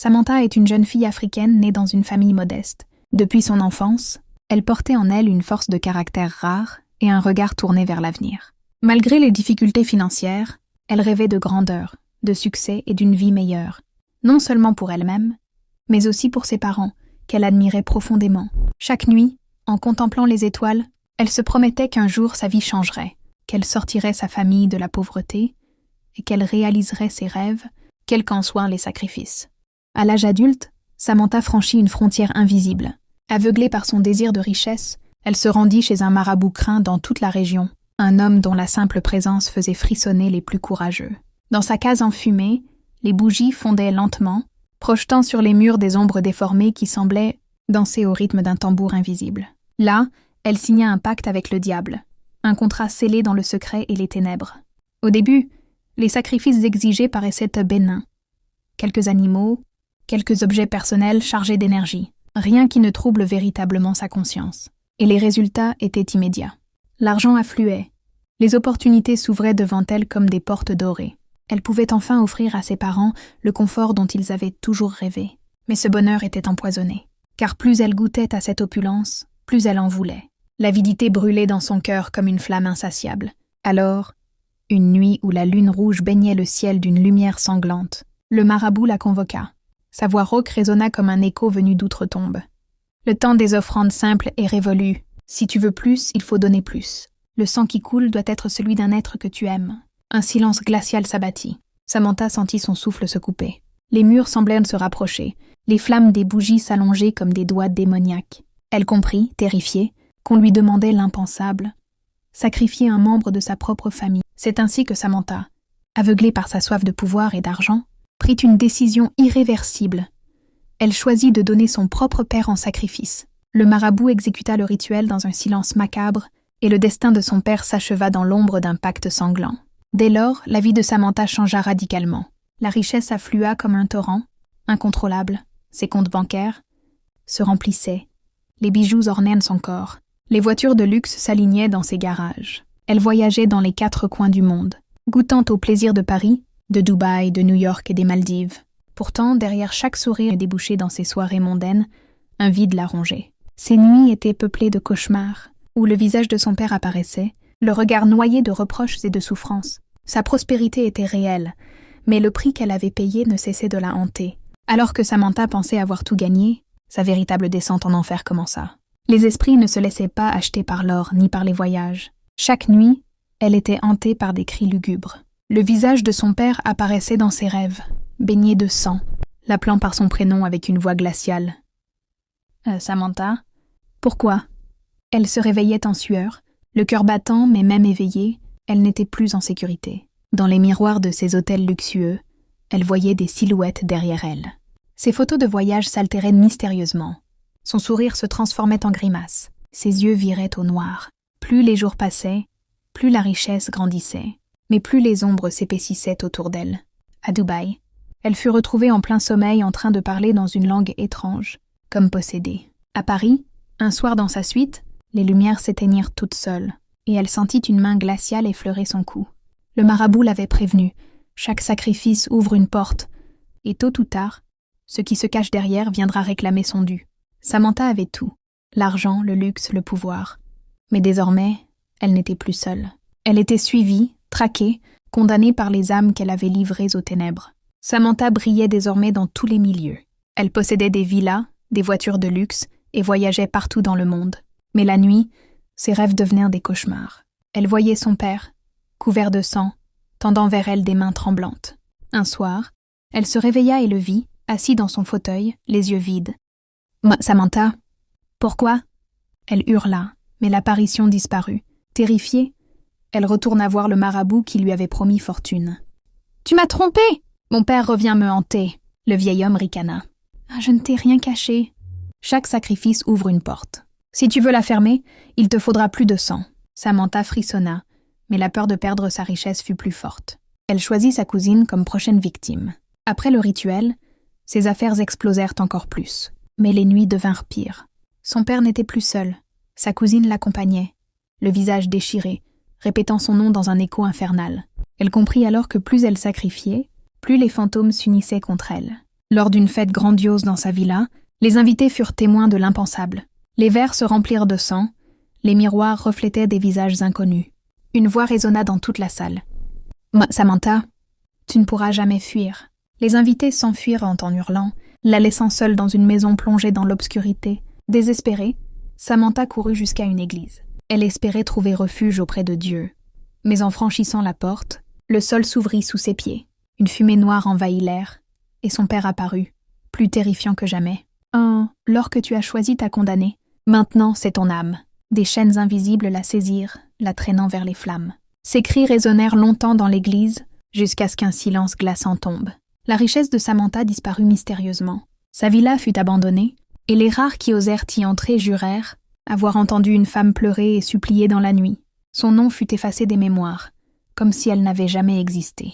Samantha est une jeune fille africaine née dans une famille modeste. Depuis son enfance, elle portait en elle une force de caractère rare et un regard tourné vers l'avenir. Malgré les difficultés financières, elle rêvait de grandeur, de succès et d'une vie meilleure, non seulement pour elle-même, mais aussi pour ses parents, qu'elle admirait profondément. Chaque nuit, en contemplant les étoiles, elle se promettait qu'un jour sa vie changerait, qu'elle sortirait sa famille de la pauvreté et qu'elle réaliserait ses rêves, quels qu'en soient les sacrifices. À l'âge adulte, Samantha franchit une frontière invisible. Aveuglée par son désir de richesse, elle se rendit chez un marabout craint dans toute la région, un homme dont la simple présence faisait frissonner les plus courageux. Dans sa case enfumée, les bougies fondaient lentement, projetant sur les murs des ombres déformées qui semblaient danser au rythme d'un tambour invisible. Là, elle signa un pacte avec le diable, un contrat scellé dans le secret et les ténèbres. Au début, les sacrifices exigés paraissaient bénins. Quelques animaux, quelques objets personnels chargés d'énergie, rien qui ne trouble véritablement sa conscience. Et les résultats étaient immédiats. L'argent affluait. Les opportunités s'ouvraient devant elle comme des portes dorées. Elle pouvait enfin offrir à ses parents le confort dont ils avaient toujours rêvé. Mais ce bonheur était empoisonné. Car plus elle goûtait à cette opulence, plus elle en voulait. L'avidité brûlait dans son cœur comme une flamme insatiable. Alors, une nuit où la lune rouge baignait le ciel d'une lumière sanglante, le marabout la convoqua. Sa voix rauque résonna comme un écho venu d'outre-tombe. Le temps des offrandes simples est révolu. Si tu veux plus, il faut donner plus. Le sang qui coule doit être celui d'un être que tu aimes. Un silence glacial s'abattit. Samantha sentit son souffle se couper. Les murs semblèrent se rapprocher, les flammes des bougies s'allonger comme des doigts démoniaques. Elle comprit, terrifiée, qu'on lui demandait l'impensable, sacrifier un membre de sa propre famille. C'est ainsi que Samantha, aveuglée par sa soif de pouvoir et d'argent, prit une décision irréversible. Elle choisit de donner son propre père en sacrifice. Le marabout exécuta le rituel dans un silence macabre et le destin de son père s'acheva dans l'ombre d'un pacte sanglant. Dès lors, la vie de Samantha changea radicalement. La richesse afflua comme un torrent, incontrôlable. Ses comptes bancaires se remplissaient. Les bijoux ornaient son corps. Les voitures de luxe s'alignaient dans ses garages. Elle voyageait dans les 4 coins du monde, goûtant aux plaisirs de Paris, de Dubaï, de New York et des Maldives. Pourtant, derrière chaque sourire débouché dans ses soirées mondaines, un vide la rongeait. Ses nuits étaient peuplées de cauchemars, où le visage de son père apparaissait, le regard noyé de reproches et de souffrances. Sa prospérité était réelle, mais le prix qu'elle avait payé ne cessait de la hanter. Alors que Samantha pensait avoir tout gagné, sa véritable descente en enfer commença. Les esprits ne se laissaient pas acheter par l'or ni par les voyages. Chaque nuit, elle était hantée par des cris lugubres. Le visage de son père apparaissait dans ses rêves, baigné de sang, l'appelant par son prénom avec une voix glaciale. « Samantha ? Pourquoi ?» Elle se réveillait en sueur, le cœur battant mais même éveillée, elle n'était plus en sécurité. Dans les miroirs de ses hôtels luxueux, elle voyait des silhouettes derrière elle. Ses photos de voyage s'altéraient mystérieusement. Son sourire se transformait en grimace. Ses yeux viraient au noir. Plus les jours passaient, plus la richesse grandissait, mais plus les ombres s'épaississaient autour d'elle. À Dubaï, elle fut retrouvée en plein sommeil en train de parler dans une langue étrange, comme possédée. À Paris, un soir dans sa suite, les lumières s'éteignirent toutes seules, et elle sentit une main glaciale effleurer son cou. Le marabout l'avait prévenue. Chaque sacrifice ouvre une porte, et tôt ou tard, ce qui se cache derrière viendra réclamer son dû. Samantha avait tout, l'argent, le luxe, le pouvoir. Mais désormais, elle n'était plus seule. Elle était suivie, traquée, condamnée par les âmes qu'elle avait livrées aux ténèbres. Samantha brillait désormais dans tous les milieux. Elle possédait des villas, des voitures de luxe, et voyageait partout dans le monde. Mais la nuit, ses rêves devenaient des cauchemars. Elle voyait son père, couvert de sang, tendant vers elle des mains tremblantes. Un soir, elle se réveilla et le vit, assis dans son fauteuil, les yeux vides. « Samantha, pourquoi ?» Elle hurla, mais l'apparition disparut. Terrifiée, elle retourna voir le marabout qui lui avait promis fortune. « Tu m'as trompée ! Mon père revient me hanter. » Le vieil homme ricana. « Je ne t'ai rien caché. Chaque sacrifice ouvre une porte. Si tu veux la fermer, il te faudra plus de sang. » Samantha frissonna, mais la peur de perdre sa richesse fut plus forte. Elle choisit sa cousine comme prochaine victime. Après le rituel, ses affaires explosèrent encore plus. Mais les nuits devinrent pires. Son père n'était plus seul. Sa cousine l'accompagnait, le visage déchiré, répétant son nom dans un écho infernal. Elle comprit alors que plus elle sacrifiait, plus les fantômes s'unissaient contre elle. Lors d'une fête grandiose dans sa villa, les invités furent témoins de l'impensable. Les verres se remplirent de sang, les miroirs reflétaient des visages inconnus. Une voix résonna dans toute la salle. « Samantha, tu ne pourras jamais fuir. » Les invités s'enfuirent en hurlant, la laissant seule dans une maison plongée dans l'obscurité. Désespérée, Samantha courut jusqu'à une église. Elle espérait trouver refuge auprès de Dieu. Mais en franchissant la porte, le sol s'ouvrit sous ses pieds. Une fumée noire envahit l'air, et son père apparut, plus terrifiant que jamais. « Oh, lors que tu as choisi ta condamnée, maintenant c'est ton âme. » Des chaînes invisibles la saisirent, la traînant vers les flammes. Ses cris résonnèrent longtemps dans l'église, jusqu'à ce qu'un silence glaçant tombe. La richesse de Samantha disparut mystérieusement. Sa villa fut abandonnée, et les rares qui osèrent y entrer jurèrent avoir entendu une femme pleurer et supplier dans la nuit. Son nom fut effacé des mémoires, comme si elle n'avait jamais existé.